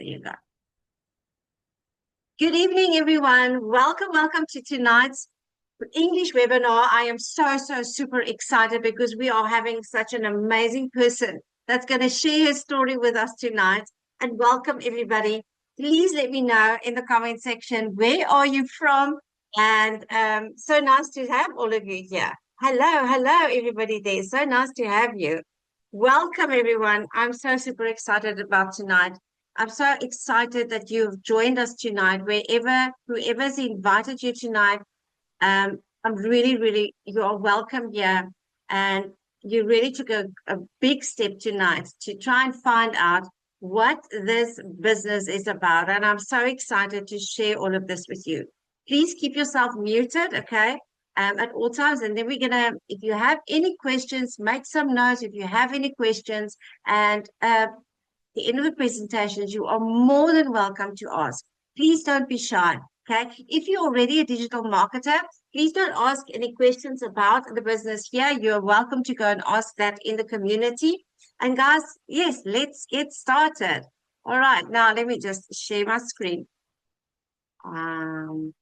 you go. Good evening, everyone. Welcome to tonight's English webinar. I am so super excited because we are having such an amazing person that's going to share his story with us tonight. And welcome, everybody. Please let me know in the comment section, where are you from? And so nice to have all of you here. Hello, everybody there. So nice to have you. Welcome, everyone. I'm so super excited about tonight. I'm so excited that you've joined us tonight, whoever's invited you tonight. I'm really, you are welcome here. And you really took a big step tonight to try and find out what this business is about. And I'm so excited to share all of this with you. Please keep yourself muted, okay, at all times. And then if you have any questions, make some notes if you have any questions. And the end of the presentations, you are more than welcome to ask. Please don't be shy, okay? If you're already a digital marketer, please don't ask any questions about the business here. You're welcome to go and ask that in the community. And guys, yes, let's get started. All right, now let me just share my screen. There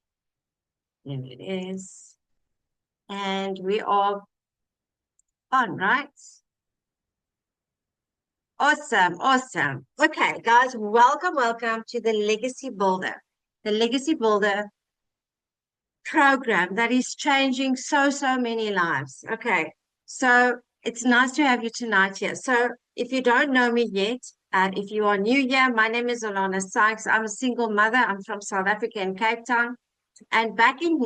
it is. And we are on, right? Awesome. Okay, guys, welcome to the Legacy Builder. The Legacy Builder program that is changing so many lives. Okay, so it's nice to have you tonight here. So if you don't know me yet, and if you are new here, my name is Lulama Sykes. I'm a single mother. I'm from South Africa in Cape Town. And back in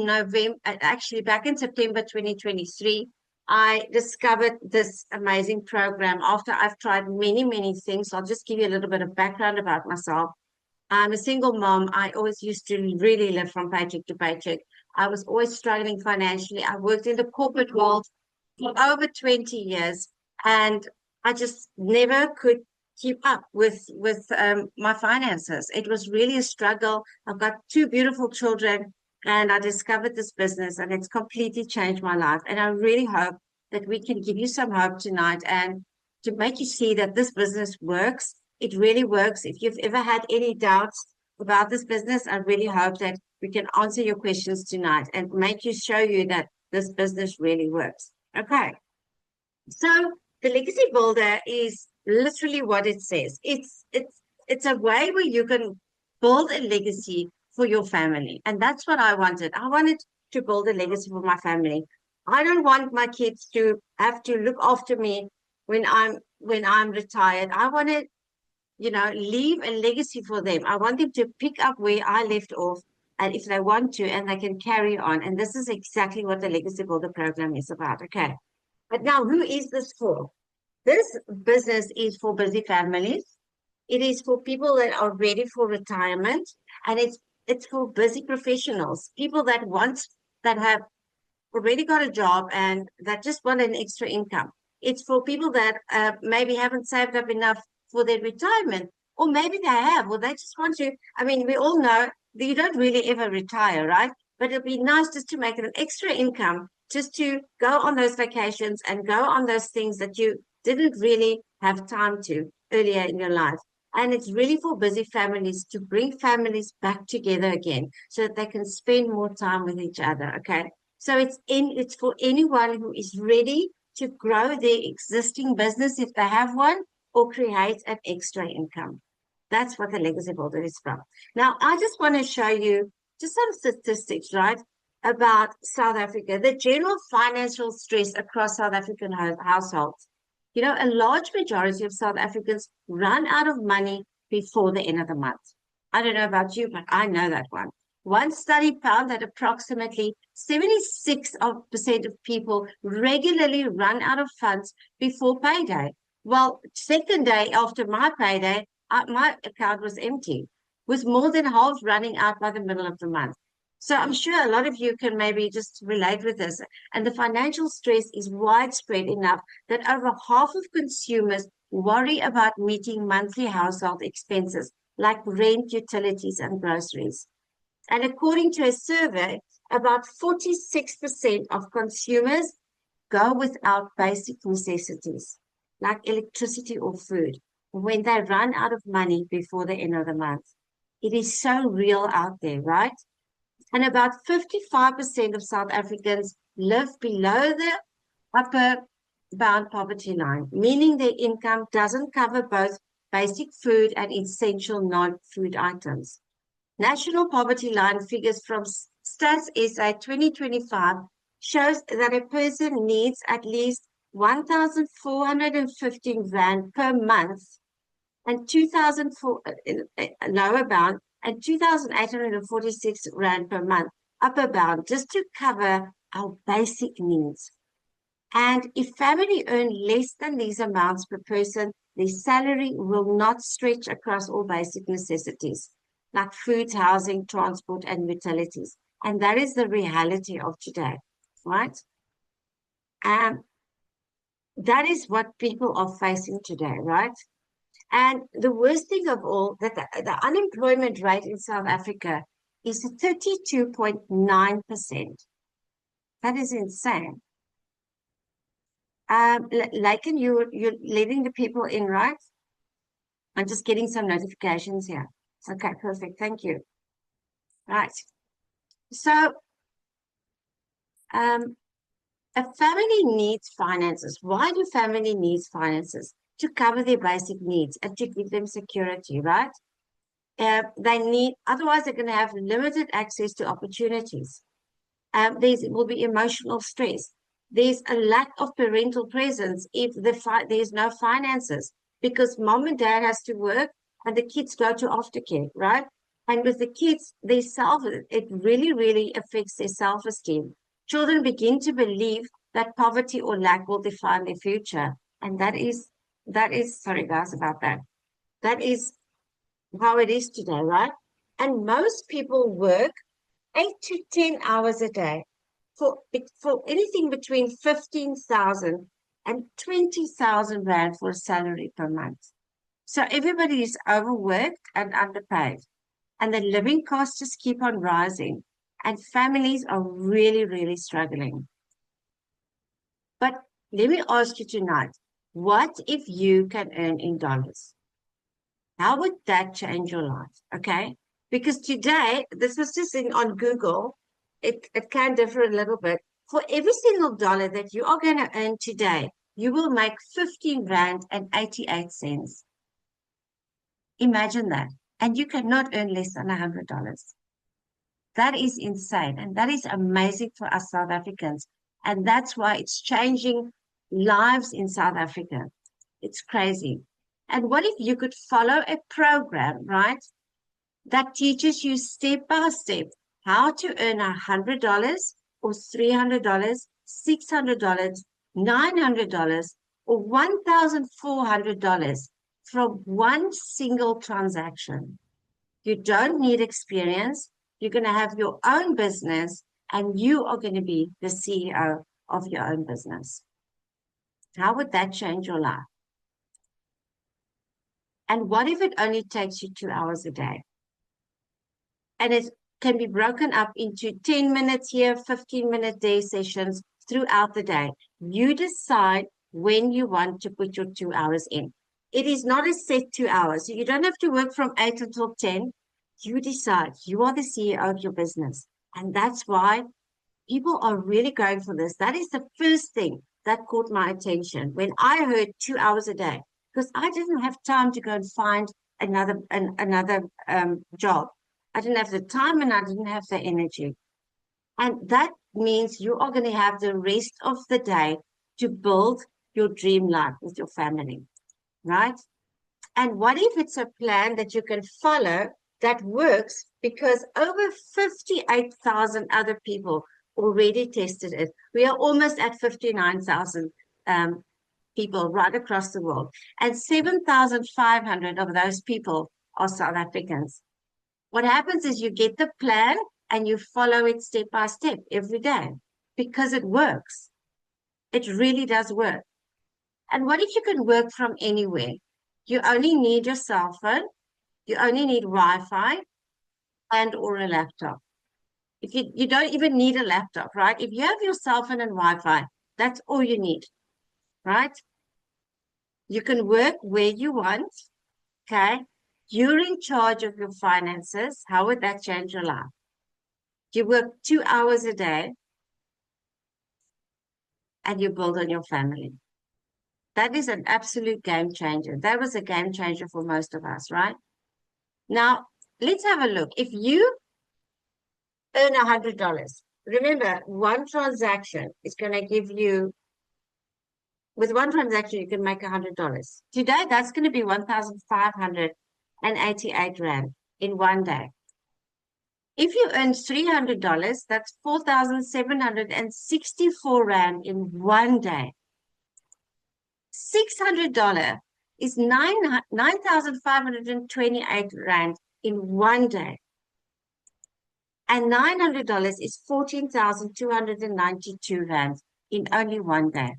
September 2023, I discovered this amazing program after I've tried many things. So I'll just give you a little bit of background about myself. I'm a single mom. I always used to really live from paycheck to paycheck. I was always struggling financially. I worked in the corporate world for over 20 years, and I just never could keep up with my finances. It was really a struggle. I've got two beautiful children, and I discovered this business, and it's completely changed my life. And I really hope that we can give you some hope tonight and to make you see that this business works. It really works. If you've ever had any doubts about this business, I really hope that we can answer your questions tonight and show you that this business really works. Okay. So the Legacy Builder is literally what it says. It's a way where you can build a legacy for your family. And that's what I wanted. I wanted to build a legacy for my family. I don't want my kids to have to look after me when I'm retired. I want to, leave a legacy for them. I want them to pick up where I left off, and if they want to, and they can carry on. And this is exactly what the Legacy Builder program is about. Okay. But now, who is this for? This business is for busy families. It is for people that are ready for retirement, and it's for busy professionals, people that have already got a job and that just want an extra income. It's for people that maybe haven't saved up enough for their retirement, or maybe they have, or they just want to. I mean, we all know that you don't really ever retire, right? But it'd be nice just to make an extra income, just to go on those vacations and go on those things that you didn't really have time to earlier in your life. And it's really for busy families to bring families back together again so that they can spend more time with each other. Okay. So it's for anyone who is ready to grow their existing business if they have one, or create an extra income. That's what the Legacy Builder is from. Now, I just want to show you just some statistics, right, about South Africa, the general financial stress across South African households. A large majority of South Africans run out of money before the end of the month. I don't know about you, but I know that one. One study found that approximately 76% of people regularly run out of funds before payday. Well, second day after my payday, my account was empty, with more than half running out by the middle of the month. So I'm sure a lot of you can maybe just relate with this. And the financial stress is widespread enough that over half of consumers worry about meeting monthly household expenses like rent, utilities, and groceries. And according to a survey, about 46% of consumers go without basic necessities like electricity or food. when they run out of money before the end of the month. It is so real out there, right? And about 55% of South Africans live below the upper bound poverty line, meaning their income doesn't cover both basic food and essential non-food items. National poverty line figures from Stats SA 2025 shows that a person needs at least 1,415 rand per month and 2,004 lower bound and 2,846 rand per month upper bound just to cover our basic needs. And if family earn less than these amounts per person, their salary will not stretch across all basic necessities like food, housing, transport, and utilities. And that is the reality of today, right? And that is what people are facing today, right? And the worst thing of all, that the unemployment rate in South Africa is 32.9%. That is insane. Laken, you're letting the people in, right? I'm just getting some notifications here. Okay, perfect. Thank you. Right. So, a family needs finances. Why do family needs finances? To cover their basic needs and to give them security, right? They need, otherwise they're going to have limited access to opportunities. There will be emotional stress. There's a lack of parental presence if there's no finances because mom and dad has to work and the kids go to aftercare, right? And with the kids, it really, really affects their self-esteem. Children begin to believe that poverty or lack will define their future. And sorry guys about that. That is how it is today, right? And most people work 8 to 10 hours a day for anything between 15,000 and 20,000 rand for a salary per month. So everybody is overworked and underpaid, and the living costs just keep on rising, and families are really, really struggling. But let me ask you tonight, what if you can earn in dollars? How would that change your life? Okay. Because today, this was just on Google, it can differ a little bit. For every single dollar that you are going to earn today, you will make 15 Rand and 88 cents. Imagine that. And you cannot earn less than $100. That is insane. And that is amazing for us South Africans. And that's why it's changing lives in South Africa. It's crazy. And what if you could follow a program, right, that teaches you step by step how to earn $100 or $300, $600, $900, or $1,400 from one single transaction. You don't need experience. You're going to have your own business and you are going to be the CEO of your own business. How would that change your life? And what if it only takes you 2 hours a day? And it can be broken up into 10 minutes here, 15-minute day sessions throughout the day. You decide when you want to put your 2 hours in. It is not a set 2 hours. So you don't have to work from 8 until 10. You decide. You are the CEO of your business. And that's why people are really going for this. That is the first thing that caught my attention when I heard 2 hours a day, because I didn't have time to go and find another job. I didn't have the time and I didn't have the energy. And that means you are going to have the rest of the day to build your dream life with your family, right? And what if it's a plan that you can follow that works because over 58,000 other people already tested it. We are almost at 59,000 people right across the world. And 7,500 of those people are South Africans. What happens is you get the plan and you follow it step by step every day because it works. It really does work. And what if you can work from anywhere? You only need your cell phone, you only need Wi-Fi and or a laptop. If you don't even need a laptop, right? If you have your cell phone and Wi-Fi, that's all you need, right? You can work where you want. Okay. You're in charge of your finances. How would that change your life? You work 2 hours a day and you build on your family. That is an absolute game changer. That was a game changer for most of us, right? Now, let's have a look. If you earn $100, remember, one transaction is going to give you, with one transaction, you can make $100. Today, that's going to be 1,588 Rand in one day. If you earn $300, that's 4,764 Rand in one day. $600 is 9,528 Rand in one day. And $900 is 14,292 Rand in only one day.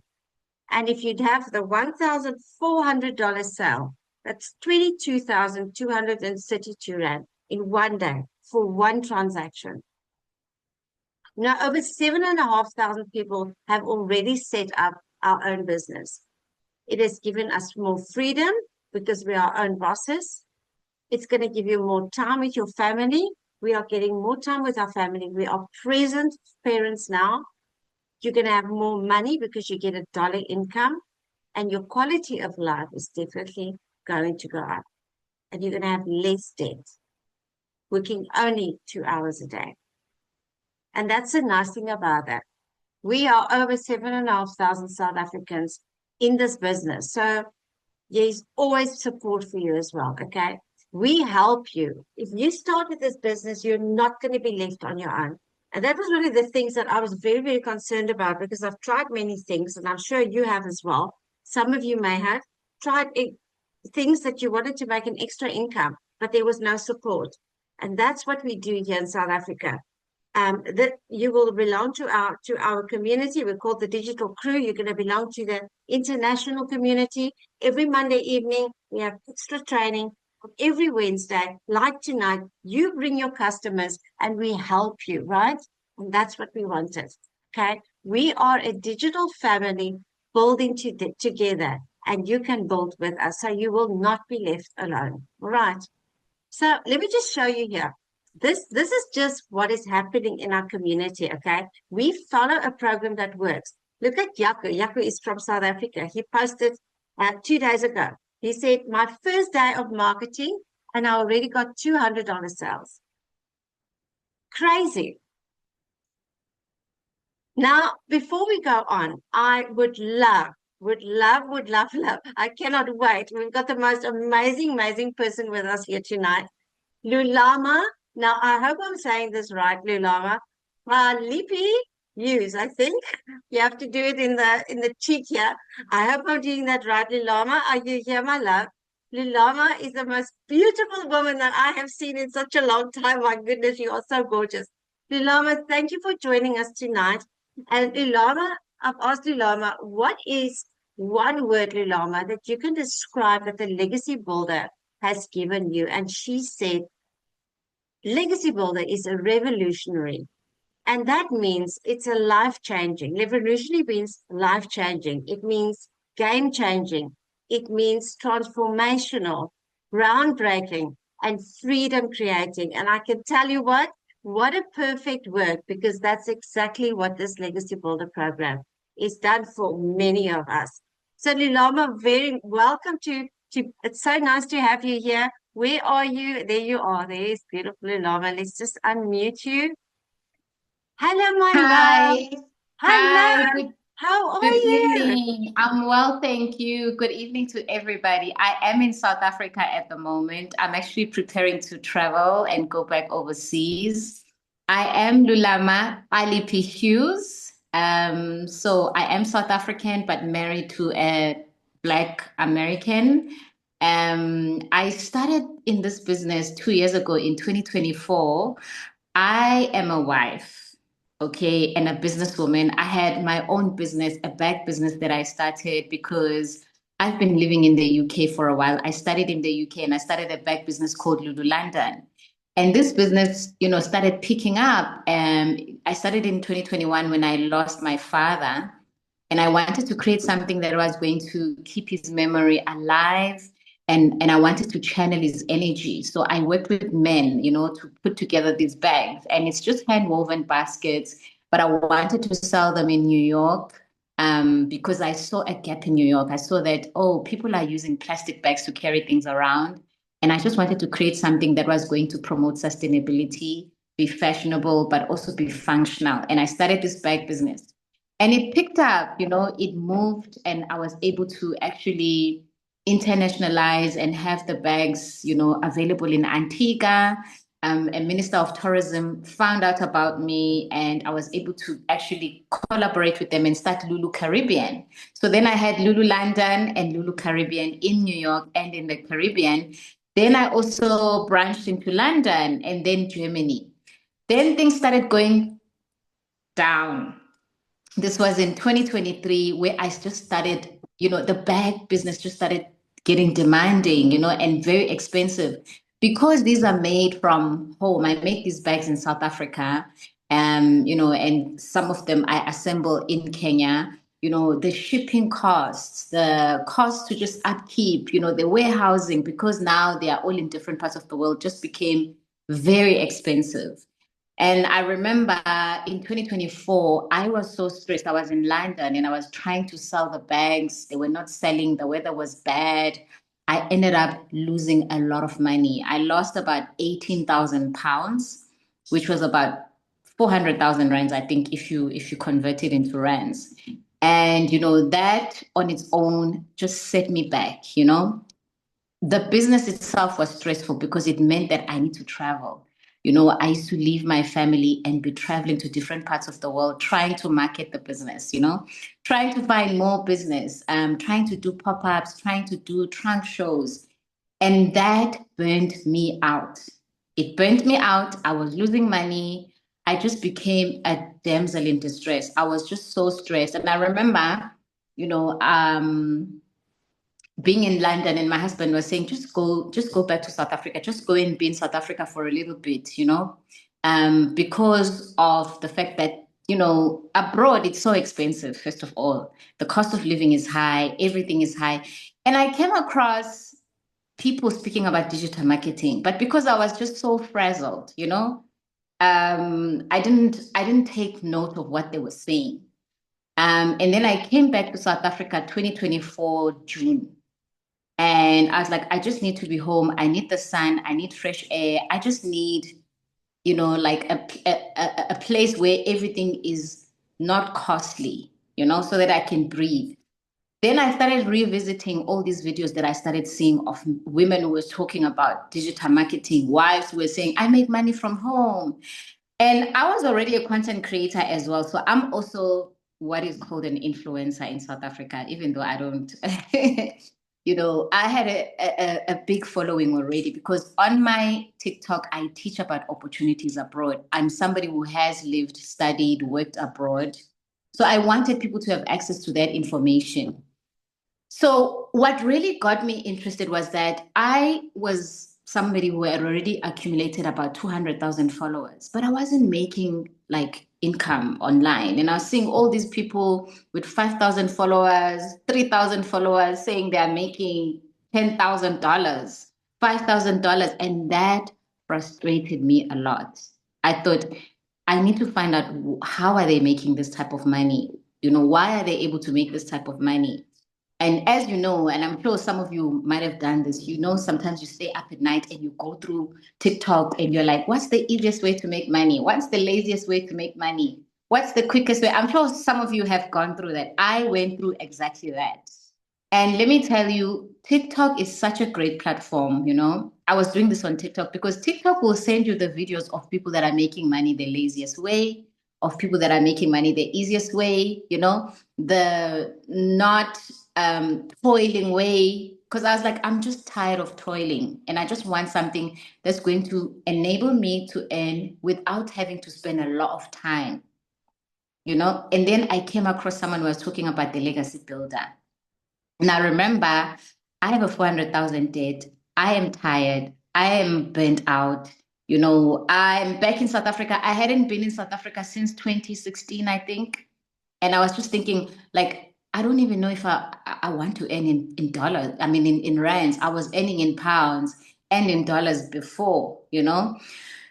And if you'd have the $1,400 sale, that's 22,232 Rand in one day for one transaction. Now, over 7,500 people have already set up our own business. It has given us more freedom because we are our own bosses. It's going to give you more time with your family. We are getting more time with our family. We are present parents now. You're going to have more money because you get a dollar income, and your quality of life is definitely going to go up. And you're going to have less debt, working only 2 hours a day. And that's the nice thing about that. We are over 7,500 South Africans in this business. So there's always support for you as well. Okay. We help you. If you start with this business, you're not going to be left on your own. And that was one of the things that I was very, very concerned about because I've tried many things, and I'm sure you have as well. Some of you may have tried things that you wanted to make an extra income, but there was no support. And that's what we do here in South Africa. That you will belong to our community. We're called the Digital Crew. You're going to belong to the international community. Every Monday evening, we have extra training. Every Wednesday, like tonight, you bring your customers and we help you, right? And that's what we wanted. Okay. We are a digital family building together, and you can build with us. So you will not be left alone. All right. So let me just show you here. This is just what is happening in our community, okay? We follow a program that works. Look at Yaku. Yaku is from South Africa. He posted 2 days ago. He said, my first day of marketing, and I already got $200 sales. Crazy. Now, before we go on, I would love. I cannot wait. We've got the most amazing person with us here tonight. Lulama. Now, I hope I'm saying this right, Lulama. Lipi use, I think. You have to do it in the cheek here. I hope I'm doing that right, Lulama. Are you here, my love? Lulama is the most beautiful woman that I have seen in such a long time. My goodness, you are so gorgeous. Lulama, thank you for joining us tonight. And Lulama, I've asked Lulama, what is one word, Lulama, that you can describe that the legacy builder has given you? And she said, legacy builder is a revolutionary. And that means it's a life-changing. Revolutionary means life-changing. It means game-changing. It means transformational, groundbreaking, and freedom creating. And I can tell you what a perfect word, because that's exactly what this Legacy Builder program is done for many of us. So Lulama, very welcome to it's so nice to have you here. Where are you? There you are. There's beautiful Lulama. Let's just unmute you. Hello, my love. Hi. Hi. Hello. How are Good you? evening. I'm well, thank you. Good evening to everybody. I am in South Africa at the moment. I'm actually preparing to travel and go back overseas. I am Lulama Ali P. Hughes. So I am South African, but married to a Black American. I started in this business 2 years ago in 2024. I am a wife, okay, and a businesswoman. I had my own business, a bag business that I started because I've been living in the UK for a while. I studied in the UK and I started a bag business called Lulu London. And this business, started picking up. I started in 2021 when I lost my father. And I wanted to create something that was going to keep his memory alive. And I wanted to channel his energy. So I worked with men, to put together these bags. And it's just hand woven baskets. But I wanted to sell them in New York because I saw a gap in New York. I saw that, oh, people are using plastic bags to carry things around. And I just wanted to create something that was going to promote sustainability, be fashionable, but also be functional. And I started this bag business. And it picked up, it moved, and I was able to actually internationalize and have the bags, available in Antigua. A minister of tourism found out about me, and I was able to actually collaborate with them and start Lulu Caribbean. So then I had Lulu London and Lulu Caribbean in New York and in the Caribbean. Then I also branched into London and then Germany. Then things started going down. This was in 2023 where I just started, the bag business just started getting demanding, and very expensive because these are made from home. I make these bags in South Africa, and some of them I assemble in Kenya. The shipping costs, the cost to just upkeep, the warehousing, because now they are all in different parts of the world, just became very expensive. And I remember in 2024, I was so stressed. I was in London and I was trying to sell the bags. They were not selling. The weather was bad. I ended up losing a lot of money. I lost about 18,000 pounds, which was about 400,000 rands, I think, if you convert it into rands. And that on its own just set me back. The business itself was stressful because it meant that I need to travel. I used to leave my family and be traveling to different parts of the world, trying to market the business, trying to find more business, trying to do pop-ups, trying to do trunk shows. And that burnt me out. It burnt me out. I was losing money. I just became a damsel in distress. I was just so stressed. And I remember, you know, um, being in London, and my husband was saying, just go back to South Africa, just go and be in South Africa for a little bit, because of the fact that, abroad it's so expensive, first of all. The cost of living is high, everything is high. And I came across people speaking about digital marketing, but because I was just so frazzled, I didn't take note of what they were saying. And then I came back to South Africa 2024 June. And I was like, I just need to be home. I need the sun. I need fresh air. I just need, like a place where everything is not costly, so that I can breathe. Then I started revisiting all these videos that I started seeing of women who were talking about digital marketing, wives who were saying, I make money from home. And I was already a content creator as well. So I'm also what is called an influencer in South Africa, even though I don't, I had a big following already because on my TikTok, I teach about opportunities abroad. I'm somebody who has lived, studied, worked abroad. So I wanted people to have access to that information. So what really got me interested was that I was somebody who had already accumulated about 200,000 followers, but I wasn't making like income online. And I was seeing all these people with 5,000 followers, 3,000 followers saying they're making $10,000, $5,000. And that frustrated me a lot. I thought, I need to find out how are they making this type of money? Why are they able to make this type of money? And as you know, and I'm sure some of you might have done this, sometimes you stay up at night and you go through TikTok and you're like, what's the easiest way to make money? What's the laziest way to make money? What's the quickest way? I'm sure some of you have gone through that. I went through exactly that. And let me tell you, TikTok is such a great platform. I was doing this on TikTok because TikTok will send you the videos of people that are making money the laziest way, of people that are making money the easiest way, the not toiling way. Because I was like, I'm just tired of toiling and I just want something that's going to enable me to earn without having to spend a lot of time, And then I came across someone who was talking about the legacy builder. Now, remember, I have a 400,000 debt. I am tired. I am burnt out. I'm back in South Africa. I hadn't been in South Africa since 2016, I think. And I was just thinking, like, I don't even know if I want to earn in dollars. I mean, in rands. I was earning in pounds and in dollars before, you know?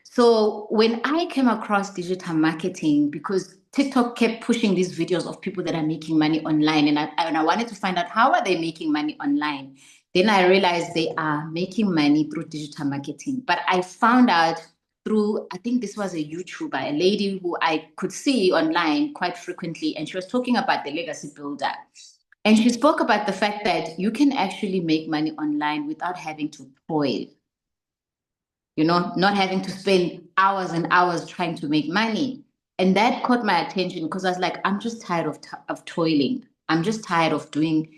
So when I came across digital marketing, because TikTok kept pushing these videos of people that are making money online, and I wanted to find out how are they making money online. Then I realized they are making money through digital marketing. But I found out through, I think this was a YouTuber, a lady who I could see online quite frequently, and she was talking about the legacy builder. And she spoke about the fact that you can actually make money online without having to toil, not having to spend hours and hours trying to make money. And that caught my attention because I was like, I'm just tired of toiling. I'm just tired of doing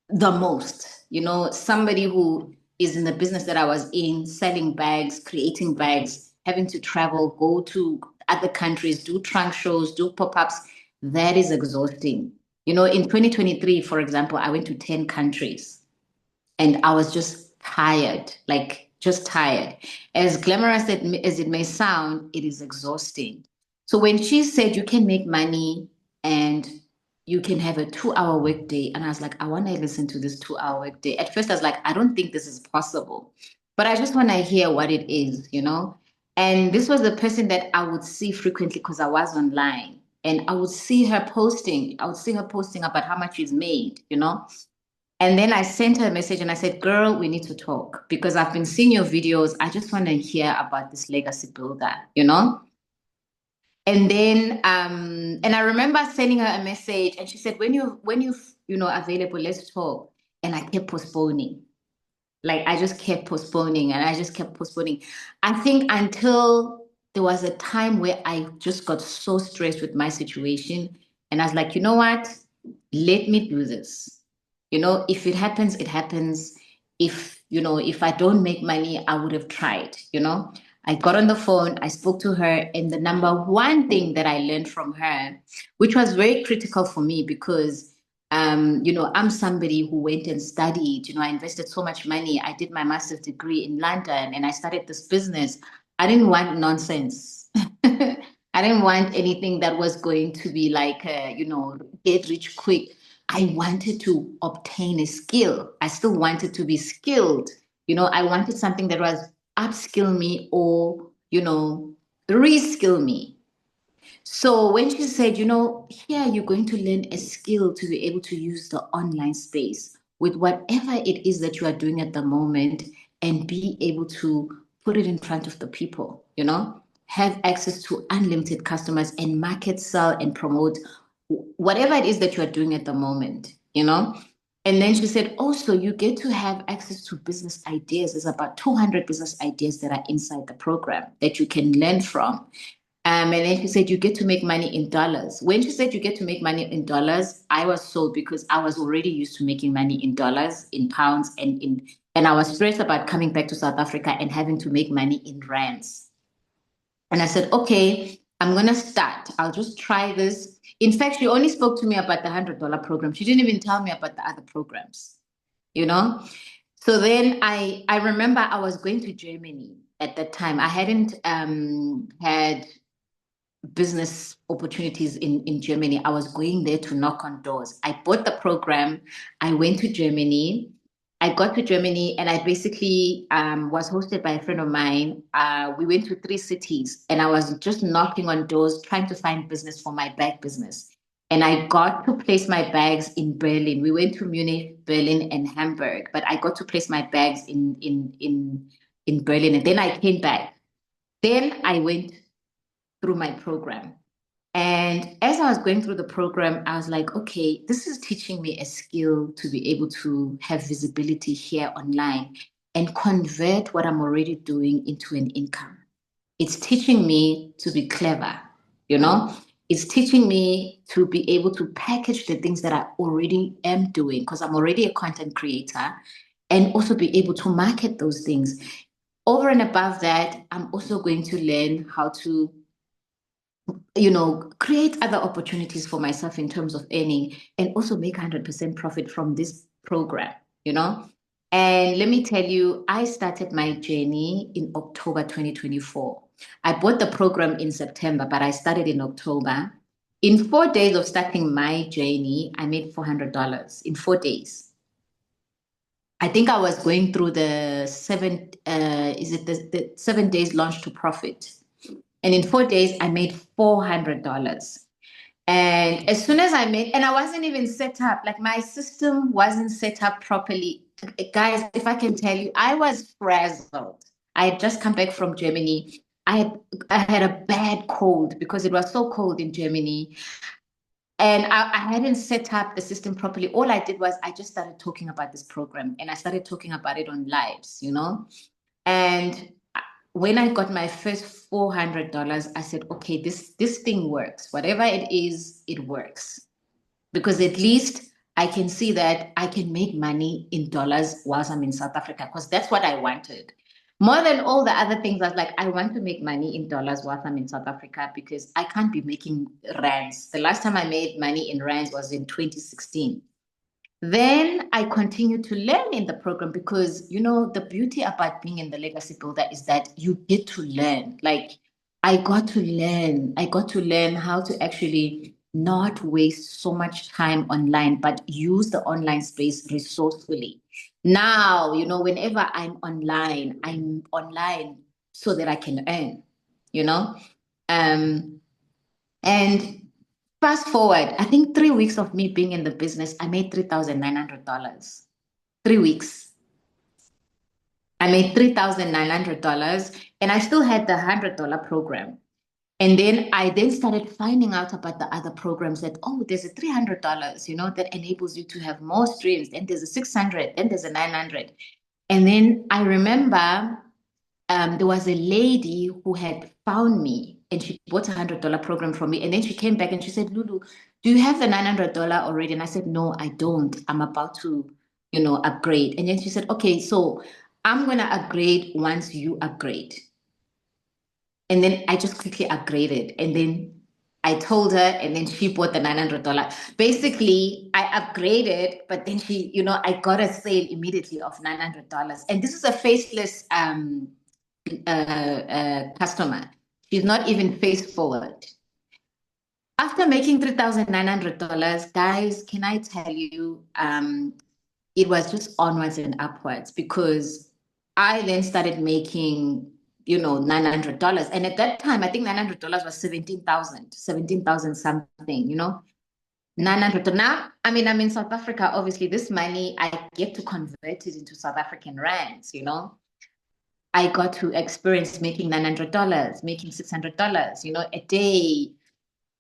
the most. Somebody who is in the business that I was in, selling bags, creating bags, having to travel, go to other countries, do trunk shows, do pop-ups. That is exhausting. In 2023, for example, I went to 10 countries and I was just tired, like just tired. As glamorous as it may sound, it is exhausting. So when she said you can make money and you can have a 2-hour workday, and I was like, I want to listen to this 2-hour workday. At first, I was like, I don't think this is possible, but I just want to hear what it is. And this was the person that I would see frequently because I was online. And I would see her posting. I would see her posting about how much she's made. And then I sent her a message and I said, girl, we need to talk because I've been seeing your videos. I just want to hear about this legacy builder. And then and I remember sending her a message and she said, when you available, let's talk. And I kept postponing. Like I just kept postponing and I just kept postponing. I think until there was a time where I just got so stressed with my situation. And I was like, you know what? Let me do this. If it happens, it happens. If I don't make money, I would have tried. I got on the phone, I spoke to her, and the number one thing that I learned from her, which was very critical for me because I'm somebody who went and studied, I invested so much money. I did my master's degree in London and I started this business. I didn't want nonsense. I didn't want anything that was going to be like, get rich quick. I wanted to obtain a skill. I still wanted to be skilled. I wanted something that was upskill me or, reskill me. So when she said, here you're going to learn a skill to be able to use the online space with whatever it is that you are doing at the moment and be able to put it in front of the people, have access to unlimited customers and market, sell, and promote whatever it is that you are doing at the moment. And then she said, also, you get to have access to business ideas. There's about 200 business ideas that are inside the program that you can learn from. And then she said, you get to make money in dollars. When she said you get to make money in dollars, I was sold because I was already used to making money in dollars, in pounds, and I was stressed about coming back to South Africa and having to make money in rands. And I said, okay, I'm gonna start. I'll just try this. In fact, she only spoke to me about the $100 program. She didn't even tell me about the other programs, you know? So then I remember I was going to Germany at that time. I hadn't had business opportunities in Germany. I was going there to knock on doors. I bought the program. I went to Germany. I got to Germany and I basically was hosted by a friend of mine. We went to 3 cities and I was just knocking on doors, trying to find business for my bag business. And I got to place my bags in Berlin. We went to Munich, Berlin, and Hamburg, but I got to place my bags in Berlin. And then I came back. Then I went through my program. And as I was going through the program, I was like, okay, this is teaching me a skill to be able to have visibility here online and convert what I'm already doing into an income. It's teaching me to be clever, you know? It's teaching me to be able to package the things that I already am doing because I'm already a content creator and also be able to market those things. Over and above that, I'm also going to learn how to create other opportunities for myself in terms of earning and also make 100% profit from this program. And let me tell you, I started my journey in October 2024. I bought the program in September, but I started in October. In 4 days of starting my journey, I made $400 in 4 days. I think I was going through the the 7 days launch to profit. And in 4 days, I made $400. And as soon as I made, and I wasn't even set up, like my system wasn't set up properly. Guys, if I can tell you, I was frazzled. I had just come back from Germany. I had a bad cold because it was so cold in Germany. And I hadn't set up the system properly. All I did was I just started talking about this program and I started talking about it on lives, you know? And when I got my first $400, I said, okay, this thing works. Whatever it is, it works. Because at least I can see that I can make money in dollars whilst I'm in South Africa, because that's what I wanted. More than all the other things, I was like, I want to make money in dollars whilst I'm in South Africa because I can't be making rands. The last time I made money in rands was in 2016. Then I continued to learn in the program because, you know, the beauty about being in the legacy builder is that you get to learn. Like, I got to learn. I got to learn how to actually not waste so much time online, but use the online space resourcefully. Now, you know, whenever I'm online so that I can earn, you know? Um, and fast forward, I think 3 weeks of me being in the business, I made $3,900. 3 weeks. I made $3,900 and I still had the $100 program. And then I then started finding out about the other programs that, oh, there's a $300, you know, that enables you to have more streams. Then there's a 600, then there's a 900. And then I remember there was a lady who had found me and she bought $100 program from me. And then she came back and she said, Lulu, do you have the $900 already? And I said, no, I don't. I'm about to, you know, upgrade. And then she said, okay, so I'm going to upgrade once you upgrade. And then I just quickly upgraded. And then I told her, and then she bought the $900. Basically, I upgraded, but then she, you know, I got a sale immediately of $900. And this is a faceless customer. She's not even face forward. After making $3,900, guys, can I tell you, it was just onwards and upwards because I then started making, you know, $900. And at that time, I think $900 was 17,000 something, you know, 900. Now, I mean, I'm in South Africa. Obviously, this money, I get to convert it into South African rands, you know. I got to experience making $900, making $600, you know, a day.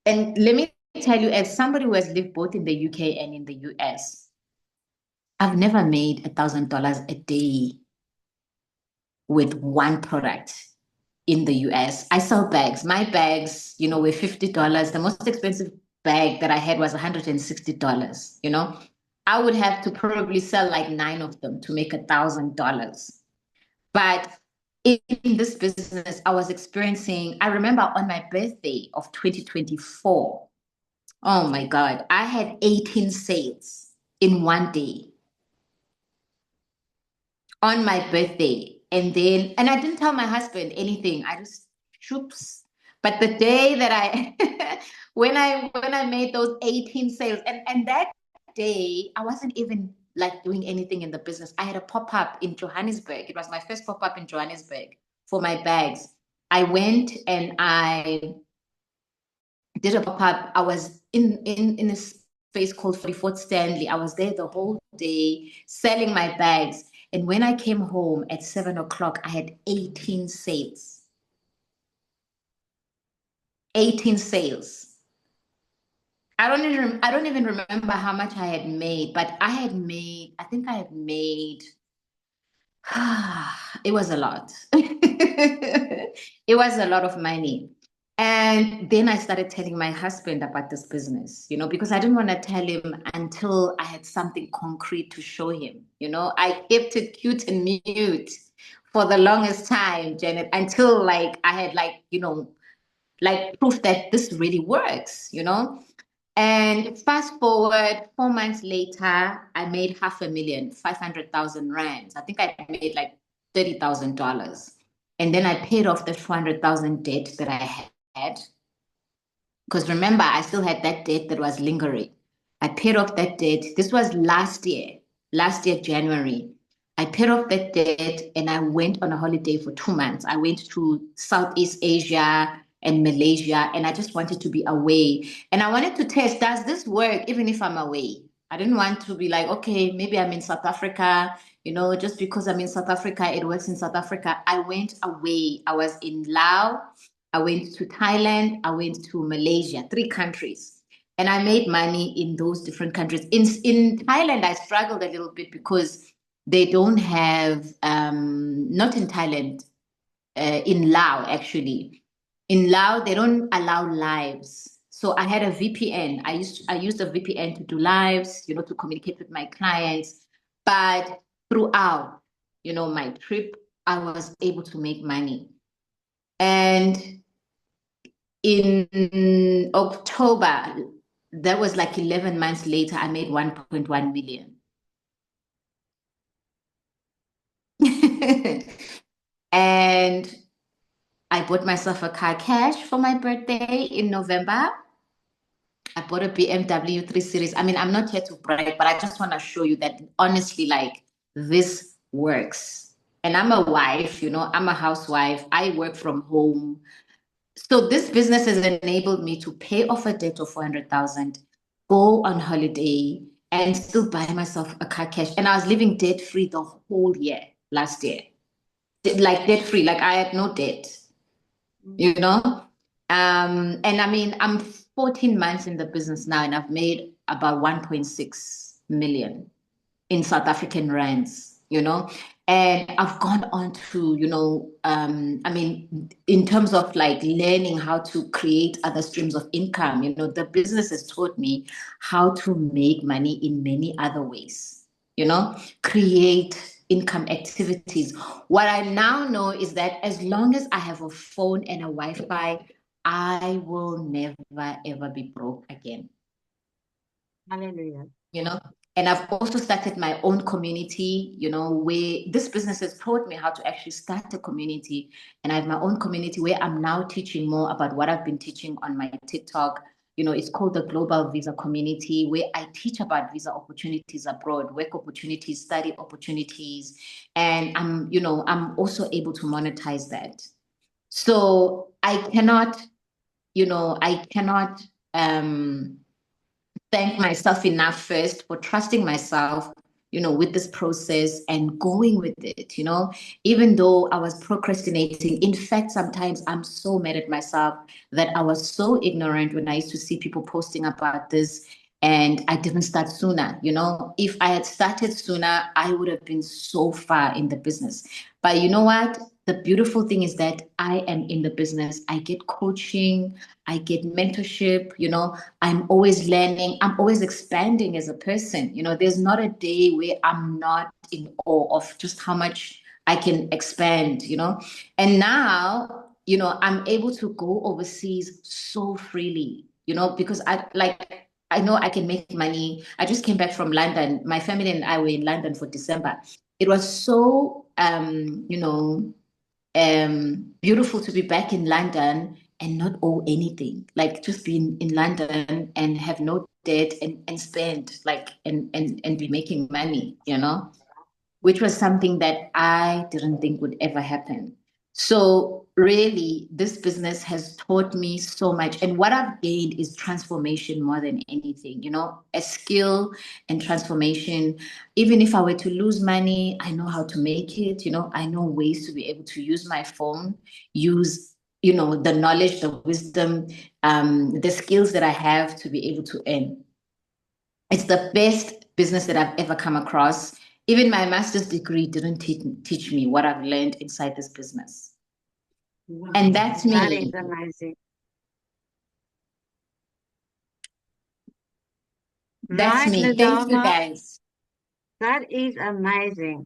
And let me tell you, as somebody who has lived both in the UK and in the US, I've never made $1,000 a day with one product in the US. I sell bags. My bags, you know, were $50. The most expensive bag that I had was $160, you know. I would have to probably sell like 9 of them to make $1,000. But in this business, I was experiencing, I remember on my birthday of 2024, oh my God, I had 18 sales in one day on my birthday. And I didn't tell my husband anything. I just, shoops. But the day that when I made those 18 sales, and that day, I wasn't even like doing anything in the business. I had a pop-up in Johannesburg. It was my first pop-up in Johannesburg for my bags. I went and I did a pop-up. I was in a space called 44th Stanley. I was there the whole day selling my bags. And when I came home at 7 o'clock, I had 18 sales. 18 sales. I don't even remember how much I had made, but I think I had made it was a lot. It was a lot of money. And then I started telling my husband about this business, you know, because I didn't want to tell him until I had something concrete to show him. You know, I kept it cute and mute for the longest time, Janet, until like I had like, you know, like proof that this really works, you know. And fast forward 4 months later, I made 500,000, 500,000 rands. I think I made like $30,000. And then I paid off the 400,000 debt that I had. Because remember, I still had that debt that was lingering. I paid off that debt. This was last year, January. I paid off that debt and I went on a holiday for 2 months. I went to Southeast Asia and Malaysia, and I just wanted to be away. And I wanted to test, does this work even if I'm away? I didn't want to be like, okay, maybe I'm in South Africa, just because I'm in South Africa, it works in South Africa. I went away. I was in Laos. I went to Thailand, I went to Malaysia, 3 countries. And I made money in those different countries. In Thailand, I struggled a little bit because they don't have, not in Thailand, in Laos, actually. In Laos, they don't allow lives. So I had a VPN. I used a VPN to do lives, to communicate with my clients. But throughout, my trip, I was able to make money. And in October, that was like 11 months later, I made 1.1 million. And I bought myself a car cash for my birthday in November. I bought a BMW 3 Series. I mean, I'm not here to brag, but I just want to show you that honestly, like, this works. And I'm a wife, I'm a housewife. I work from home. So this business has enabled me to pay off a debt of 400,000, go on holiday, and still buy myself a car cash. And I was living debt free the whole year last year, like debt free, like I had no debt, you know. And I mean, I'm 14 months in the business now, and I've made about 1.6 million in South African rands, and I've gone on to, I mean, in terms of like learning how to create other streams of income, the business has taught me how to make money in many other ways, create income activities. What I now know is that as long as I have a phone and a Wi-Fi, I will never ever be broke again. Hallelujah. you know and I've also started my own community, where this business has taught me how to actually start a community. And I have my own community where I'm now teaching more about what I've been teaching on my TikTok. It's called the Global Visa Community, where I teach about visa opportunities abroad, work opportunities, study opportunities. And I'm also able to monetize that. So I cannot thank myself enough first for trusting myself, with this process and going with it, even though I was procrastinating. In fact, sometimes I'm so mad at myself that I was so ignorant when I used to see people posting about this and I didn't start sooner. If I had started sooner, I would have been so far in the business. But you know what? The beautiful thing is that I am in the business. I get coaching, I get mentorship, I'm always learning, I'm always expanding as a person. There's not a day where I'm not in awe of just how much I can expand. And now, I'm able to go overseas so freely, because I know I can make money. I just came back from London. My family and I were in London for December. It was so beautiful to be back in London and not owe anything. Like just being in London and have no debt and spend like and be making money, which was something that I didn't think would ever happen. So really, this business has taught me so much. And what I've gained is transformation more than anything, a skill and transformation. Even if I were to lose money, I know how to make it, I know ways to be able to use my phone, use, the knowledge, the wisdom, the skills that I have to be able to earn. It's the best business that I've ever come across. Even my master's degree didn't teach me what I've learned inside this business. And Wow, that's that is me. amazing. That's Right, me. Thank you, Lulama, guys. that is amazing.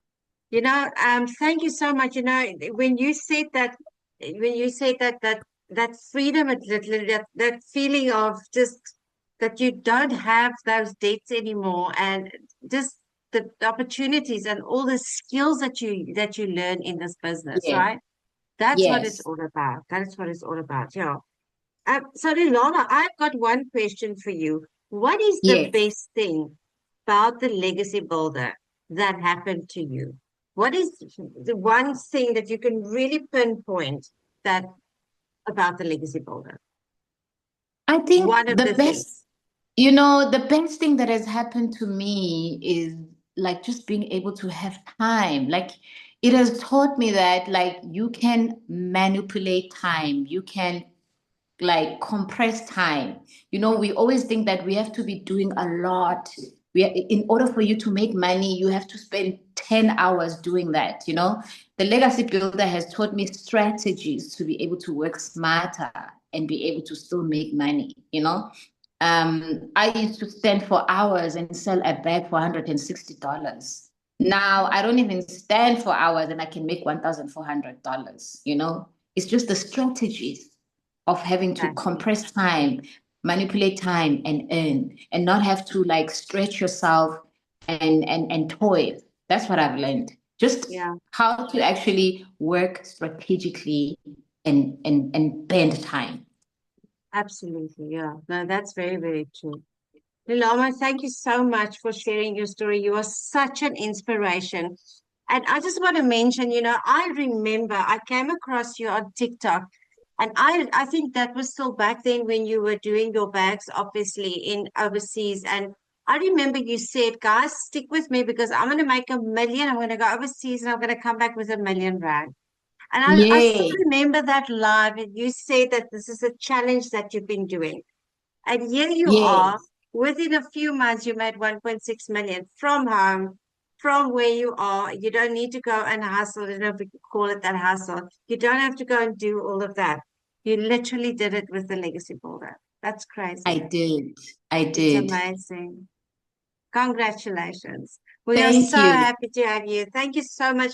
Thank you so much. When you said that, that freedom, that feeling of just that you don't have those debts anymore, and just the opportunities and all the skills that you learn in this business, Yeah. right? That's what it's Yes. all about. That is what it's all about. Yeah. So Lana, I've got one question for you. What is the Yes. best thing about the legacy builder that happened to you? What is the one thing that you can really pinpoint that about the legacy builder? I think One of the things. the best thing that has happened to me is like just being able to have time. Like it has taught me that like you can manipulate time. You can like compressed time. We always think that we have to be doing a lot. In order for you to make money, you have to spend 10 hours doing that. The legacy builder has taught me strategies to be able to work smarter and be able to still make money. I used to stand for hours and sell a bag for $160. Now I don't even stand for hours and I can make $1,400. It's just the strategies of having to Exactly. compress time, manipulate time, and earn, and not have to like stretch yourself and toil. That's what I've learned. Just Yeah, how to actually work strategically and bend time. absolutely. Yeah. No, that's very, very true. Lulama, thank you so much for sharing your story. You are such an inspiration. And I just want to mention, I remember I came across you on TikTok, and I think that was still back then when you were doing your bags, obviously, in overseas. And I remember you said, guys, stick with me because I'm going to make 1 million. I'm going to go overseas and I'm going to come back with 1 million rand. And I still Yay. remember that live. And you said that this is a challenge that you've been doing. And here you are, Yes. within a few months, you made 1.6 million from home, from where you are. You don't need to go and hustle. I don't know if we could call it that hustle. You don't have to go and do all of that. You literally did it with the legacy builder. That's I crazy. did. I It's did. amazing. Congratulations. We are Thank so you. happy to have you. Thank you so much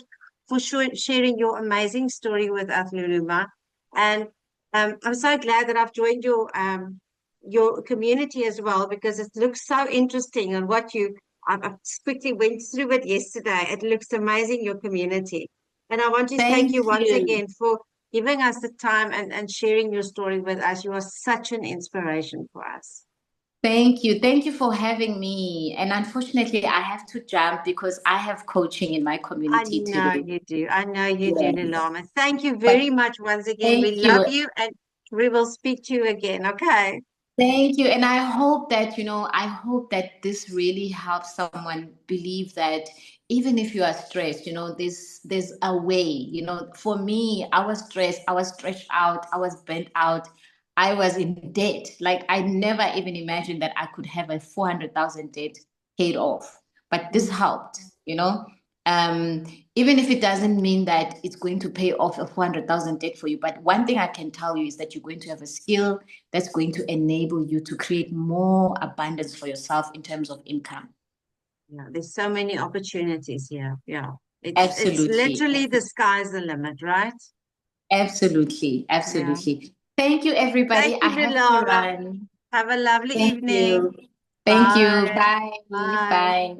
for sharing your amazing story with us, Luluma. And I'm so glad that I've joined your community as well because it looks so interesting and I quickly went through it yesterday. It looks amazing, your community. And I want to thank Thank you once you. again for giving us the time and sharing your story with us. You are such an inspiration for us. Thank you. Thank you for having me. And unfortunately, I have to jump because I have coaching in my I community know today. you do. I know you do, Yes. Nilama. Thank you very But much once again. We thank love you. you and we will speak to you again. Okay. Thank you. And I hope that this really helps someone believe that even if you are stressed, there's a way. For me, I was stressed, I was stretched out, I was burnt out, I was in debt. Like I never even imagined that I could have a 400,000 debt paid off. But this Mm. helped, you know. Um, Even if it doesn't mean that it's going to pay off a 400,000 debt for you. But one thing I can tell you is that you're going to have a skill that's going to enable you to create more abundance for yourself in terms of income. Yeah, there's so many opportunities here. Yeah. It's Absolutely. literally the sky's the limit, right? Absolutely. Yeah. Absolutely. Thank you, Thank everybody. I you, have to Nilama. run. Have a lovely Thank evening. you. Thank you. Bye. Bye. Bye. Bye.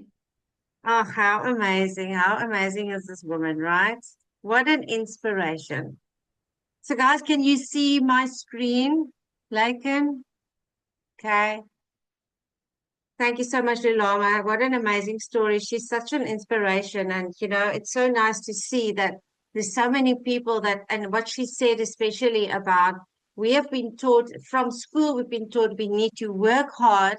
Oh, how amazing. How amazing is this woman, right? What an inspiration. So, guys, can you see my screen? Lakin? Okay. Thank you so much, Lulama. What an amazing story. She's such an inspiration. And, it's so nice to see that there's so many people and what she said, especially about we have been taught from school, we've been taught we need to work hard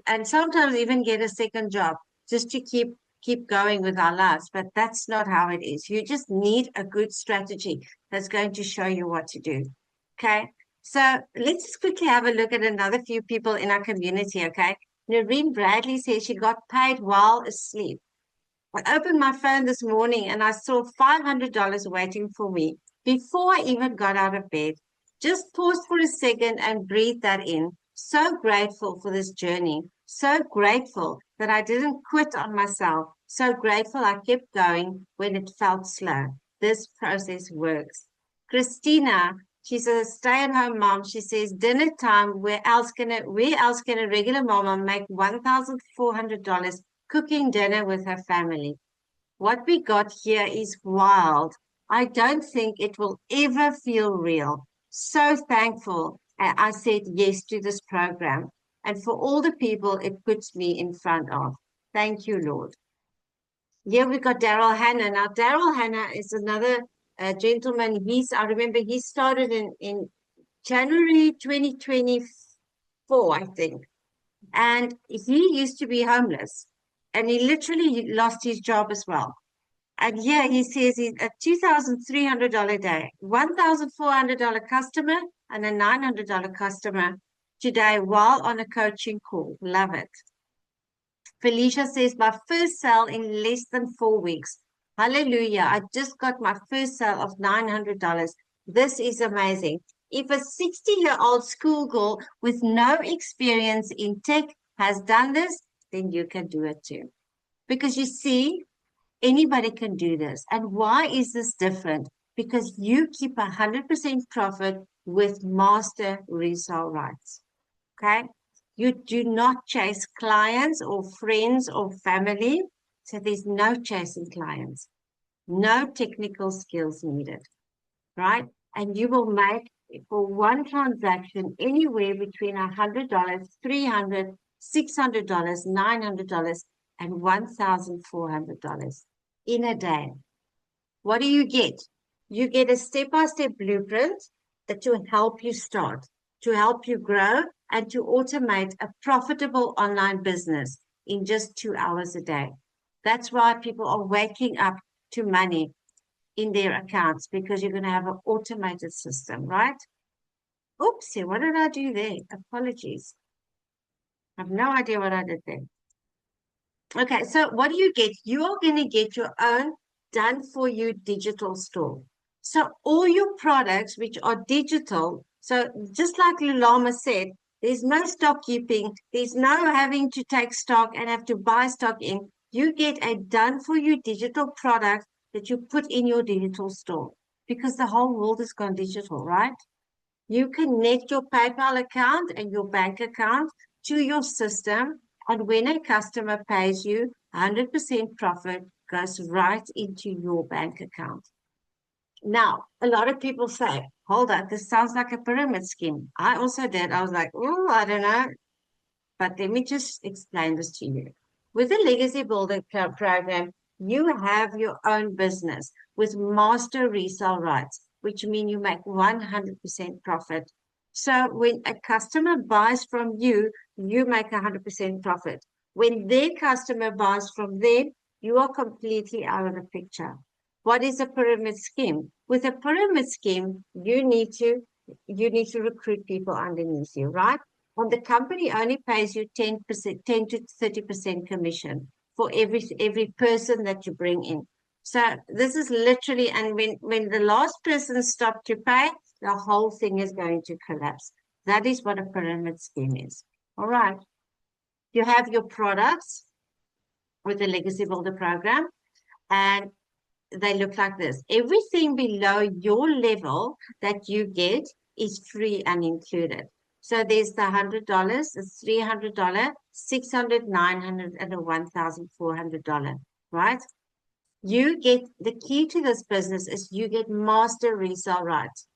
and sometimes even get a second job just to keep going with our lives. But that's not how it is. You just need a good strategy that's going to show you what to do. Okay. So let's quickly have a look at another few people in our community, okay? Noreen Bradley says she got paid while asleep. I opened my phone this morning and I saw $500 waiting for me before I even got out of bed. Just paused for a second and breathed that in. So grateful for this journey. So grateful that I didn't quit on myself. So grateful I kept going when it felt slow. This process works. Christina, she's a stay-at-home mom. She says, dinner time, where else can a regular mama make $1,400 cooking dinner with her family? What we got here is wild. I don't think it will ever feel real. so thankful I said yes to this program and for all the people it puts me in front of. Thank you, Lord. Here we got Daryl Hannah. Now, Daryl Hannah is another gentleman. I remember he started in January 2024, I think. And he used to be homeless. And he literally lost his job as well. And here he says he's a $2,300 day, $1,400 customer, and a $900 customer today while on a coaching call. Love it. Felicia says, my first sale in less than 4 weeks. Hallelujah. I just got my first sale of $900. This is amazing. If a 60-year-old schoolgirl with no experience in tech has done this, then you can do it too. Because you see, anybody can do this. And why is this different? Because you keep 100% profit with master resale rights. Okay? You do not chase clients or friends or family. So there's no chasing clients, no technical skills needed, right? And you will make for one transaction anywhere between $100, $300, $600, $900, and $1,400 in a day. What do you get? You get a step-by-step blueprint that will help you start, to help you grow, and to automate a profitable online business in just 2 hours a day. That's why people are waking up to money in their accounts, because you're going to have an automated system, right? Oopsie, what did I do there? Apologies. I have no idea what I did there. Okay, so what do you get? You are going to get your own done for you digital store. So all your products which are digital, so just like Lulama said, there's no stock keeping, there's no having to take stock and have to buy stock in. You get a done for you digital product that you put in your digital store, because the whole world has gone digital, right? You connect your PayPal account and your bank account to your system, and when a customer pays you, 100% profit goes right into your bank account. Now, a lot of people say, hold on, this sounds like a pyramid scheme. I also did. I was like, oh, I don't know. But let me just explain this to you. With the Legacy Building Program, you have your own business with master resale rights, which mean you make 100% profit. So when a customer buys from you, you make 100% profit. When their customer buys from them, you are completely out of the picture. What is a pyramid scheme? With a pyramid scheme, you need to recruit people underneath you, right? And the company only pays you 10%, 10 to 30% commission for every person that you bring in. So this is literally, and when the last person stops to pay, the whole thing is going to collapse. That is what a pyramid scheme is. All right. You have your products with the Legacy Builder program, and they look like this. Everything below your level that you get is free and included. So there's the $100, the $300, $600, $900, and the $1,400, right? You get the key to this business is you get master resale rights.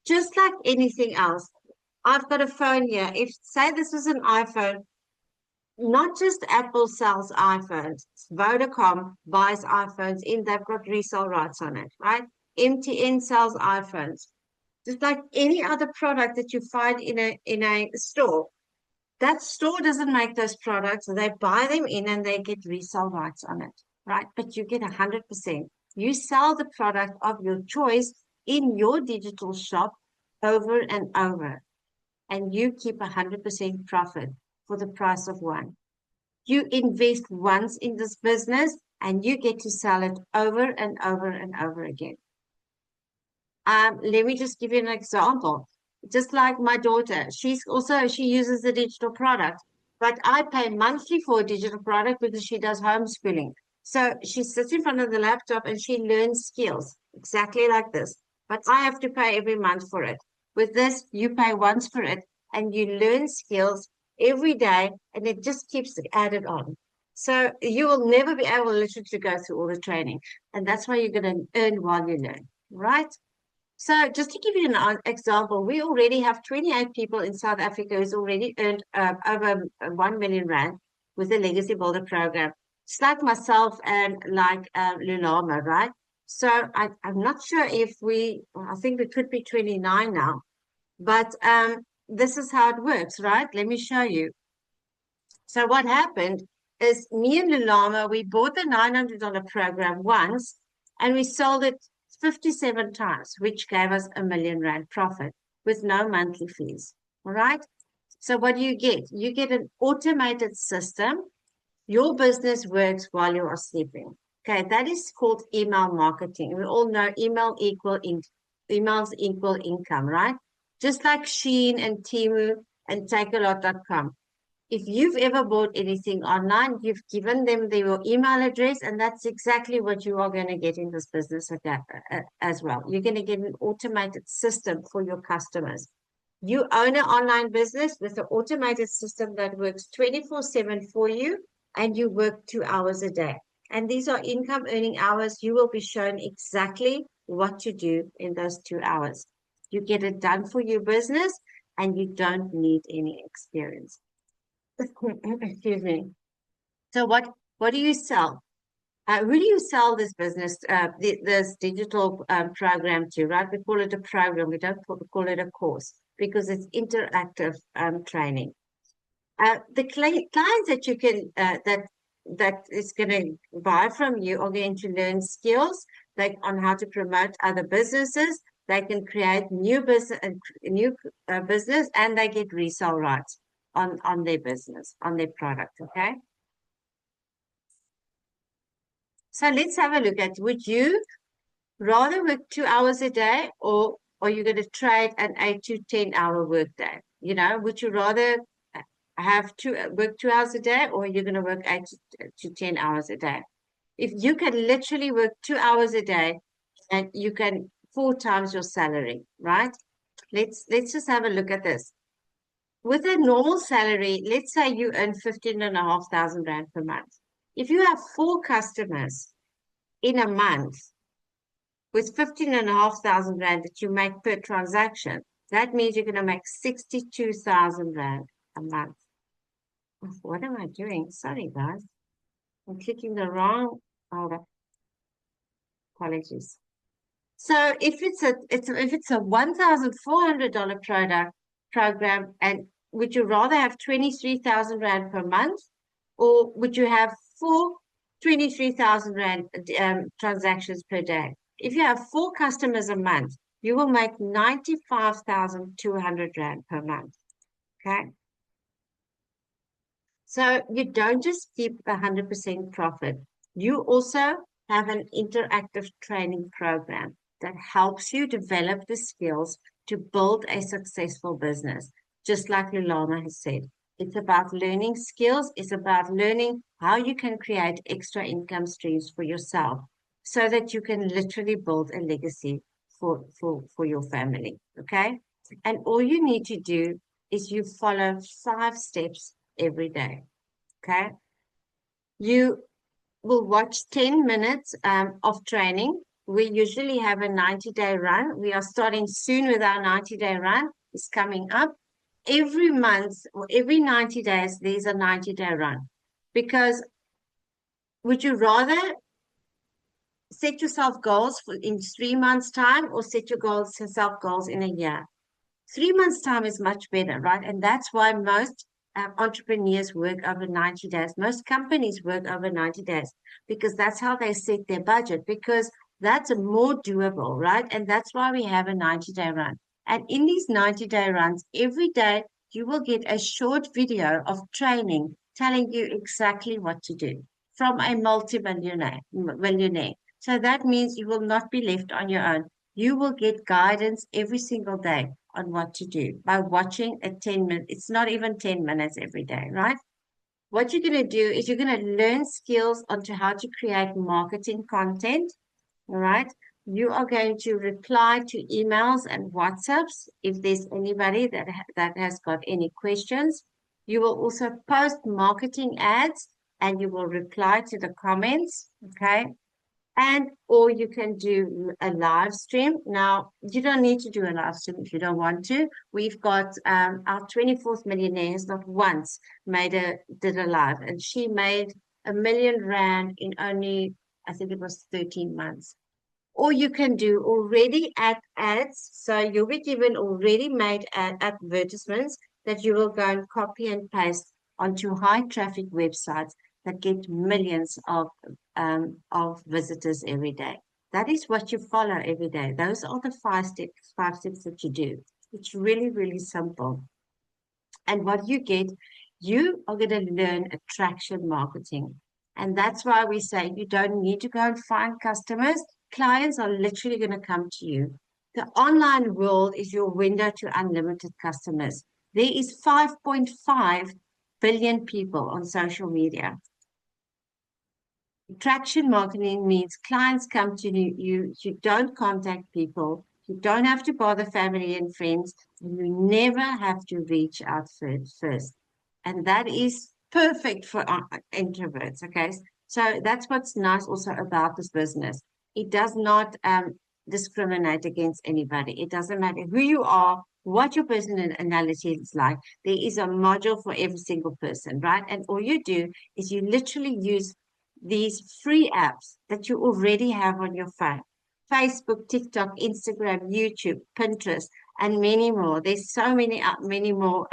Just like anything else. I've got a phone here. If say this was an iPhone, not just Apple sells iPhones, Vodacom buys iPhones in, they've got resale rights on it, right? MTN sells iPhones. Just like any other product that you find in a store, that store doesn't make those products. They buy them in and they get resale rights on it, right? But you get 100%. You sell the product of your choice in your digital shop over and over, and you keep 100% profit for the price of one. You invest once in this business and you get to sell it over and over and over again. Let me just give you an example. Just like my daughter, she uses the digital product, but I pay monthly for a digital product because she does homeschooling. So she sits in front of the laptop and she learns skills exactly like this, but I have to pay every month for it. With this, you pay once for it and you learn skills every day, and it just keeps added on. So you will never be able literally to go through all the training, and that's why you're going to earn while you learn, right? So just to give you an example, we already have 28 people in South Africa who's already earned over 1 million rand with the Legacy Builder program. It's like myself and like Lulama, right? So I'm not sure if I think we could be 29 now, but this is how it works, right? Let me show you. So what happened is me and Lulama, we bought the $900 program once and we sold it 57 times, which gave us a million rand profit with no monthly fees. All right. So what do you get? You get an automated system. Your business works while you are sleeping. Okay. That is called email marketing. We all know emails equal income, right? Just like Shein and Temu and Takealot.com. If you've ever bought anything online, you've given them your email address, and that's exactly what you are going to get in this business as well. You're going to get an automated system for your customers. You own an online business with an automated system that works 24/7 for you, and you work 2 hours a day. And these are income earning hours. You will be shown exactly what to do in those 2 hours. You get it done for your business, and you don't need any experience. Excuse me. So what do you sell? Who do you sell this business, this digital program to, right? We call it a program. We don't call it a course because it's interactive training. The clients that you can that is going to buy from you are going to learn skills like on how to promote other businesses. They can create new business, and they get resale rights on their business, on their product. Okay. So let's have a look at, would you rather work 2 hours a day, or are you going to trade an 8 to 10 hour workday? You know, would you rather have work 2 hours a day, or you're going to work 8 to 10 hours a day? If you can literally work 2 hours a day and you can 4 times your salary, right? Let's just have a look at this. With a normal salary, let's say you earn 15,500 rand per month. If you have 4 customers in a month with 15,500 rand that you make per transaction, that means you're going to make 62,000 rand a month. What am I doing? Sorry, guys. I'm clicking the wrong folder. Apologies. So if it's a $1,400 program, and would you rather have 23,000 rand per month, or would you have 23,000 rand transactions per day? If you have 4 customers a month, you will make 95,200 rand per month. Okay. So you don't just keep the 100% profit. You also have an interactive training program that helps you develop the skills to build a successful business. Just like Lulama has said, it's about learning skills. It's about learning how you can create extra income streams for yourself so that you can literally build a legacy for your family. Okay. And all you need to do is you follow 5 steps every day. Okay. You will watch 10 minutes of training. We usually have a 90-day run. We are starting soon with our 90-day run. It's coming up. Every month or every 90 days, there's a 90-day run. Because would you rather set yourself goals in 3 months' time, or set yourself goals in a year? 3 months' time is much better, right? And that's why most entrepreneurs work over 90 days. Most companies work over 90 days because that's how they set their budget, because that's more doable, right? And that's why we have a 90-day run. And in these 90-day runs, every day you will get a short video of training telling you exactly what to do from a millionaire. So that means you will not be left on your own. You will get guidance every single day on what to do by watching a 10 minute. It's not even 10 minutes every day, right? What you're going to do is you're going to learn skills onto how to create marketing content. All right. You are going to reply to emails and WhatsApps if there's anybody that has got any questions. You will also post marketing ads, and you will reply to the comments. Okay. And or you can do a live stream. Now, you don't need to do a live stream if you don't want to. We've got our 24th millionaire has not once did a live, and she made R1 million in only, I think it was 13 months. Or you can do already ads. So you'll be given already made advertisements that you will go and copy and paste onto high traffic websites that get millions of visitors every day. That is what you follow every day. Those are the five steps that you do. It's really, really simple. And what you are going to learn attraction marketing. And that's why we say you don't need to go and find customers. Clients are literally going to come to you. The online world is your window to unlimited customers. There is 5.5 billion people on social media. Attraction marketing means clients come to you don't contact people, you don't have to bother family and friends, and you never have to reach out first. And that is perfect for introverts, okay? So that's what's nice also about this business. It does not discriminate against anybody. It doesn't matter who you are, what your personality is like. There is a module for every single person, right? And all you do is you literally use these free apps that you already have on your phone. Facebook, TikTok, Instagram, YouTube, Pinterest, and many more. There's so many more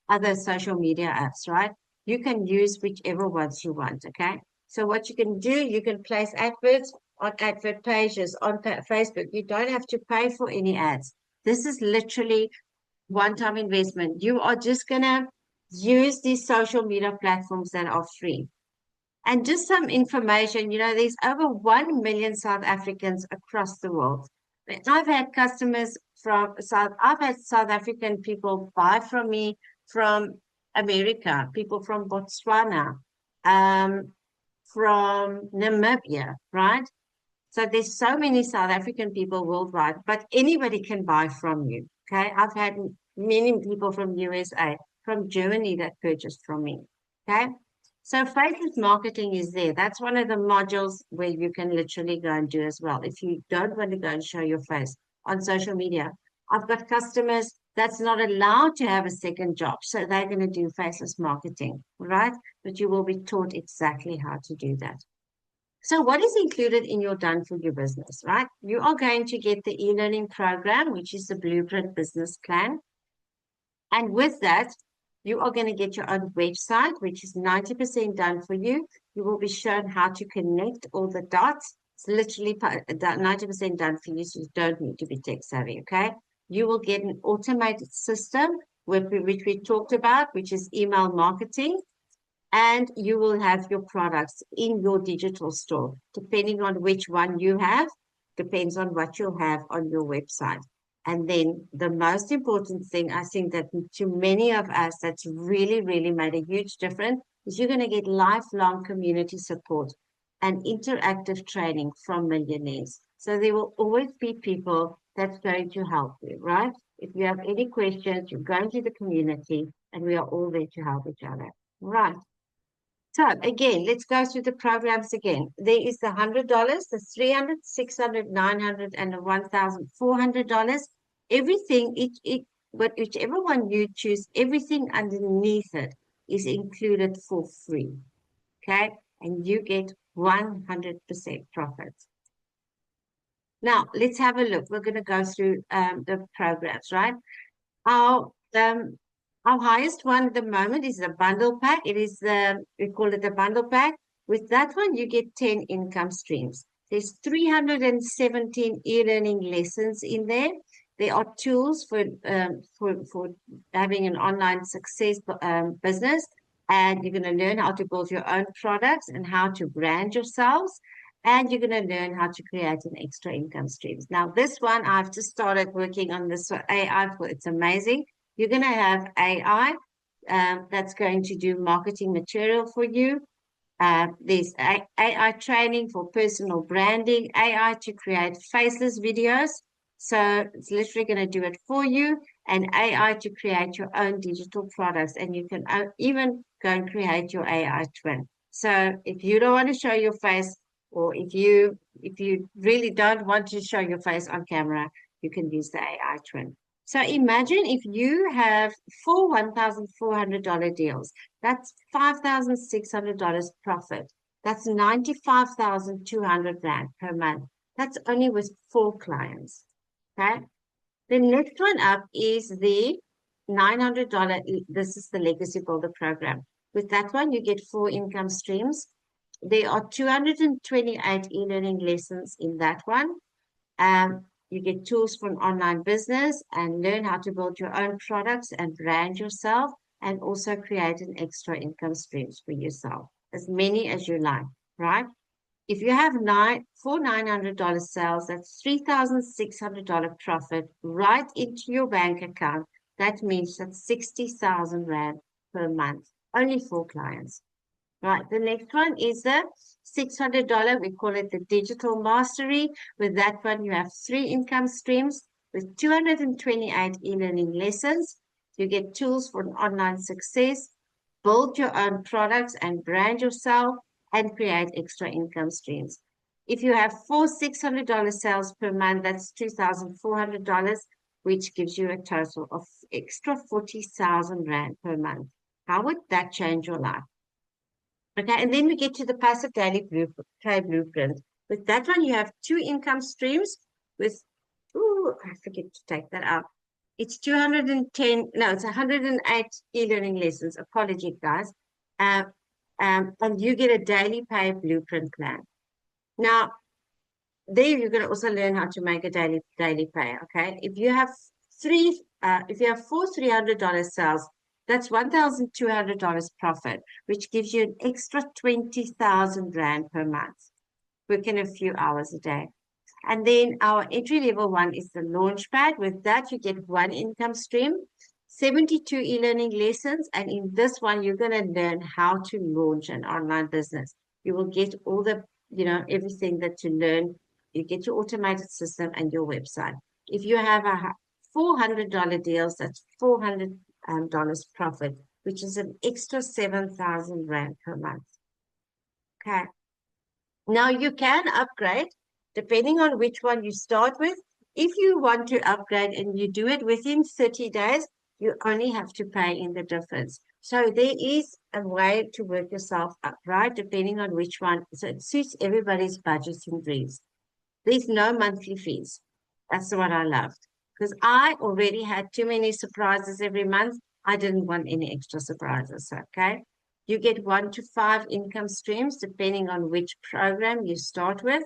other social media apps, right? You can use whichever ones you want, okay? So what you can do, you can place adverts on advert pages on Facebook. You don't have to pay for any ads. This is literally one-time investment. You are just gonna use these social media platforms that are free. And just some information, there's over 1 million South Africans across the world. I've had customers I've had South African people buy from me from America, people from Botswana, um, from Namibia, right? So there's so many South African people worldwide, but anybody can buy from you. Okay. I've had many people from USA, from Germany that purchased from me. Okay. So faceless marketing is there. That's one of the modules where you can literally go and do as well. If you don't want to go and show your face on social media, I've got customers that's not allowed to have a second job. So they're going to do faceless marketing, right? But you will be taught exactly how to do that. So what is included in your Done For You business, right? You are going to get the e-learning program, which is the Blueprint Business Plan. And with that, you are going to get your own website, which is 90% done for you. You will be shown how to connect all the dots. It's literally 90% done for you, so you don't need to be tech savvy, okay? You will get an automated system, which we talked about, which is email marketing, and you will have your products in your digital store. Depending on which one you have, depends on what you'll have on your website. And then the most important thing, I think that to many of us, that's really, really made a huge difference, is you're going to get lifelong community support and interactive training from millionaires. So there will always be people that's going to help you, right? If you have any questions, you go into the community and we are all there to help each other. Right. So again, let's go through the programs again. There is the $100, the $300, $600, $900, and the $1,400. Everything, but whichever one you choose, everything underneath it is included for free. Okay, and you get 100% profit. Now let's have a look. We're going to go through the programs, right? Our our highest one at the moment is the bundle pack. We call it the bundle pack. With that one, you get 10 income streams. There's 317 e-learning lessons in there. There are tools for having an online success business, and you're going to learn how to build your own products and how to brand yourselves. And you're going to learn how to create an extra income streams. Now, this one, I've just started working on this AI for, it's amazing. You're going to have AI that's going to do marketing material for you. There's AI training for personal branding, AI to create faceless videos. So it's literally going to do it for you, and AI to create your own digital products. And you can even go and create your AI twin. So if you don't want to show your face, Or if you really don't want to show your face on camera, you can use the AI twin. So imagine if you have four $1,400 deals, that's $5,600 profit. That's 95,200 Rand per month. That's only with 4 clients. Okay. The next one up is the $900. This is the Legacy Builder program. With that one, you get 4 income streams. There are 228 e-learning lessons in that one. You get tools for an online business and learn how to build your own products and brand yourself, and also create an extra income streams for yourself, as many as you like, right? If you have four $900 sales, that's $3,600 profit right into your bank account. That means that's 60,000 Rand per month, only 4 clients. Right, the next one is the $600. We call it the digital mastery. With that one, you have 3 income streams with 228 e-learning lessons. You get tools for online success, build your own products and brand yourself, and create extra income streams. If you have 4 $600 sales per month, that's $2,400, which gives you a total of extra 40,000 Rand per month. How would that change your life? Okay, and then we get to the passive daily trade blueprint. With that one, you have 2 income streams with, I forget to take that out. It's 210, no, it's 108 e-learning lessons. Apology, guys. And you get a daily pay blueprint plan. Now, there you're going to also learn how to make a daily pay, okay? If you have 4 $300 sales, that's $1,200 profit, which gives you an extra 20,000 Rand per month, working a few hours a day. And then our entry level one is the Launchpad. With that, you get 1 income stream, 72 e-learning lessons. And in this one, you're going to learn how to launch an online business. You will get all the, everything that you learn. You get your automated system and your website. If you have a $400 deals, that's $400 profit, which is an extra 7,000 Rand per month. Okay. Now you can upgrade depending on which one you start with. If you want to upgrade and you do it within 30 days, you only have to pay in the difference. So there is a way to work yourself up, right? Depending on which one. So it suits everybody's budgets and dreams. There's no monthly fees. That's what I loved. Because I already had too many surprises every month. I didn't want any extra surprises, okay? You get 1 to 5 income streams depending on which program you start with.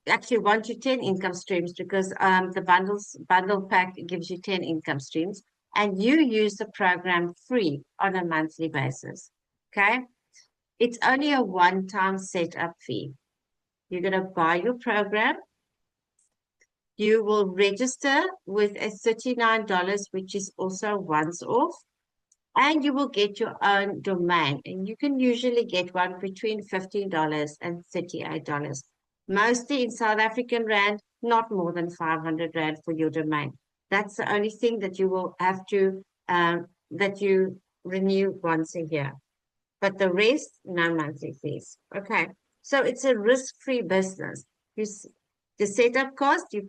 Actually 1 to 10 income streams because the bundle pack gives you 10 income streams, and you use the program free on a monthly basis. Okay, it's only a one-time setup fee. You're going to buy your program. You will register with a $39, which is also once off, and you will get your own domain. And you can usually get one between $15 and $38. Mostly in South African Rand, not more than 500 Rand for your domain. That's the only thing that you will have to, that you renew once a year. But the rest, no monthly fees. Okay, so it's a risk-free business. The setup cost, you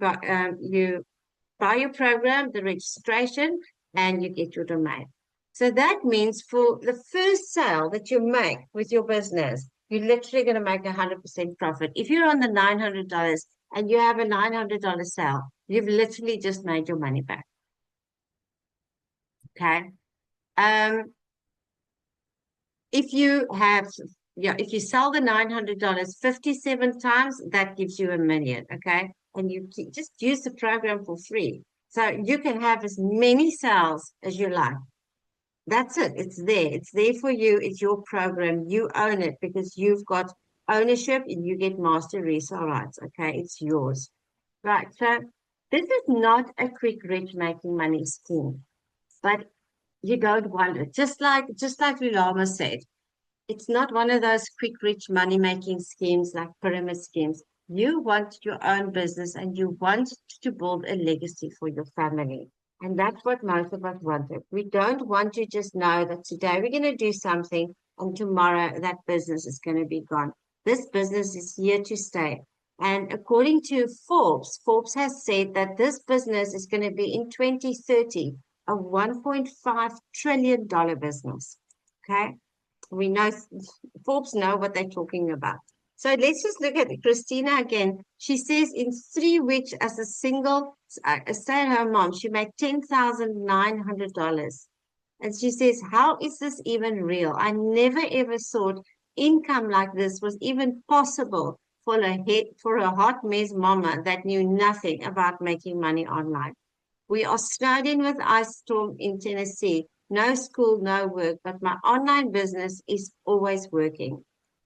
buy your program, the registration, and you get your domain. So that means for the first sale that you make with your business, you're literally going to make 100% profit. If you're on the $900 and you have a $900 sale, you've literally just made your money back. Okay. If you sell the $900 57 times, that gives you $1 million. Okay. And you just use the program for free. So you can have as many sales as you like. That's it. It's there. It's there for you. It's your program. You own it because you've got ownership and you get master resale rights. Okay. It's yours. Right. So this is not a quick rich making money scheme, but you don't want it. Just like Lulama said, it's not one of those quick rich money making schemes like pyramid schemes. You want your own business and you want to build a legacy for your family. And that's what most of us wanted. We don't want to just know that today we're going to do something and tomorrow that business is going to be gone. This business is here to stay. And according to Forbes, Forbes has said that this business is going to be in 2030 a $1.5 trillion business. Okay. We know Forbes know what they're talking about. So let's just look at Christina again. She says in 3 weeks as a single a stay-at-home mom, she made $10,900. And she says, how is this even real? I never ever thought income like this was even possible for a hot mess mama that knew nothing about making money online. We are snowed in with ice storm in Tennessee. No school, no work, but my online business is always working.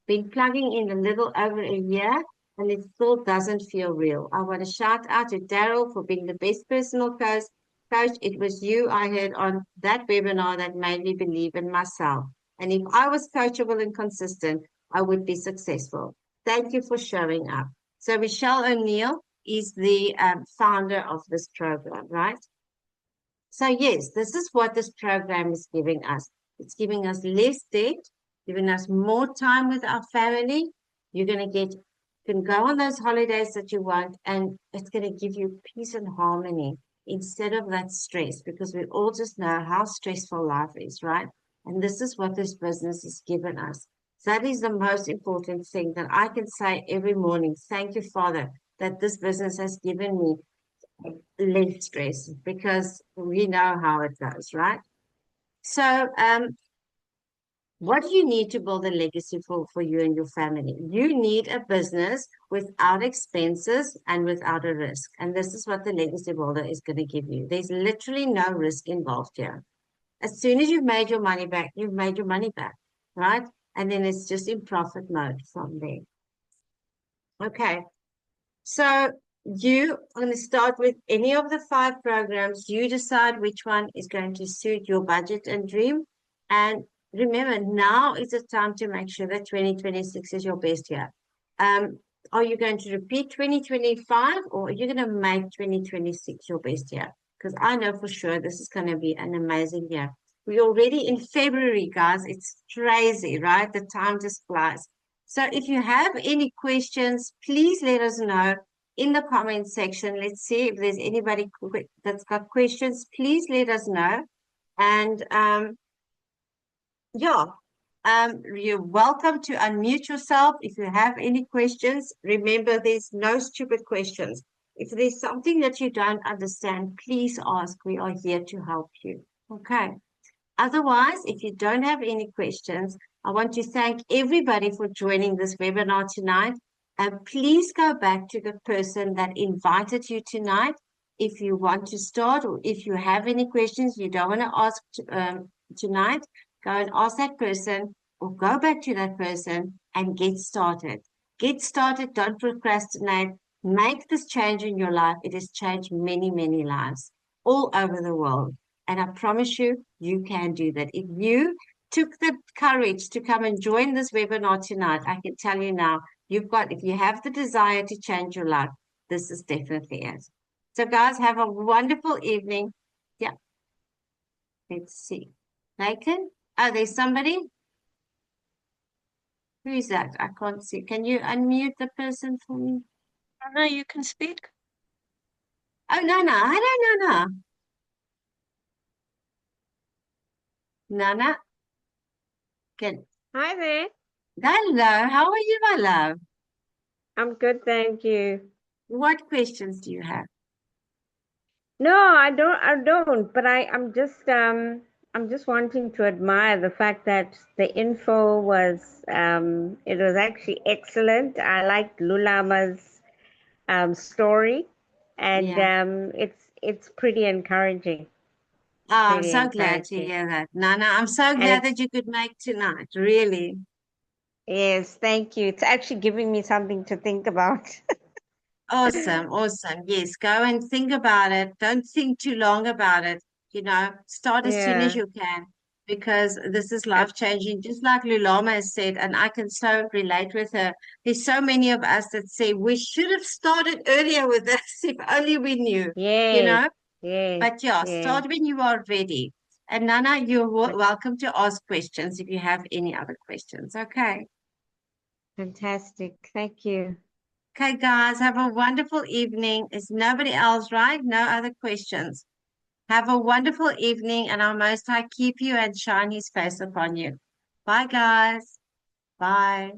Been plugging in a little over a year and it still doesn't feel real. I want to shout out to Daryl for being the best personal coach. Coach, it was you I heard on that webinar that made me believe in myself. And if I was coachable and consistent, I would be successful. Thank you for showing up. So Michelle O'Neill is the founder of this program, right? So yes, this is what this program is giving us. It's giving us less debt, giving us more time with our family. You're going to you can go on those holidays that you want, and it's going to give you peace and harmony instead of that stress, because we all just know how stressful life is, right? And this is what this business has given us. That is the most important thing that I can say every morning. Thank you, Father, that this business has given me less stress, because we know how it goes, right? So, what do you need to build a legacy for you and your family? You need a business without expenses and without a risk. And this is what the legacy builder is going to give you. There's literally no risk involved here. As soon as you've made your money back, you've made your money back, right? And then it's just in profit mode from there. Okay. So you are going to start with any of the 5 programs. You decide which one is going to suit your budget and dream. And remember, now is the time to make sure that 2026 is your best year. Are you going to repeat 2025, or are you going to make 2026 your best year? Because I know for sure this is going to be an amazing year. We're already in February, guys. It's crazy, right? The time just flies. So if you have any questions, please let us know in the comment section. Let's see if there's anybody that's got questions. Please let us know. And yeah, you're welcome to unmute yourself if you have any questions. Remember, there's no stupid questions. If there's something that you don't understand, please ask. We are here to help you. Okay. Otherwise, if you don't have any questions, I want to thank everybody for joining this webinar tonight. Please go back to the person that invited you tonight. If you want to start, or if you have any questions you don't want to ask tonight, go and ask that person, or go back to that person and get started. Get started, don't procrastinate. Make this change in your life. It has changed many, many lives all over the world. And I promise you, you can do that. If you took the courage to come and join this webinar tonight, I can tell you now, if you have the desire to change your life, this is definitely it. So guys, have a wonderful evening. Yeah. Let's see. Nathan? Oh, there's somebody? Who is that? I can't see. Can you unmute the person for me? No, you can speak. Oh, Nana. Hello, Nana. Nana? Good. Hi there. Hello. How are you, my love? I'm good, thank you. What questions do you have? No, I don't, but I'm just wanting to admire the fact that the info was it was actually excellent. I liked Lulama's story, and Yeah. it's pretty encouraging. Oh, I'm Pretty so glad to encouraging. hear that. Nana, I'm so And glad that you could make tonight, really. yes, thank you. It's actually giving me something to think about. Awesome, awesome. Yes, go and think about it. Don't think too long about it. Start as soon as Yeah. you can, because this is life Ab- changing, just like Lulama has said, and I can so relate with her. There's so many of us that say we should have started earlier with this if only we knew, you Yes, know? yes, But yeah, yes. start when you are ready. And Nana, you're welcome to ask questions if you have any other questions. Okay. Fantastic. Thank you. Okay, guys, have a wonderful evening. Is nobody else, right? No other questions. Have a wonderful evening, and our Most High keep you and shine his face upon you. Bye, guys. Bye.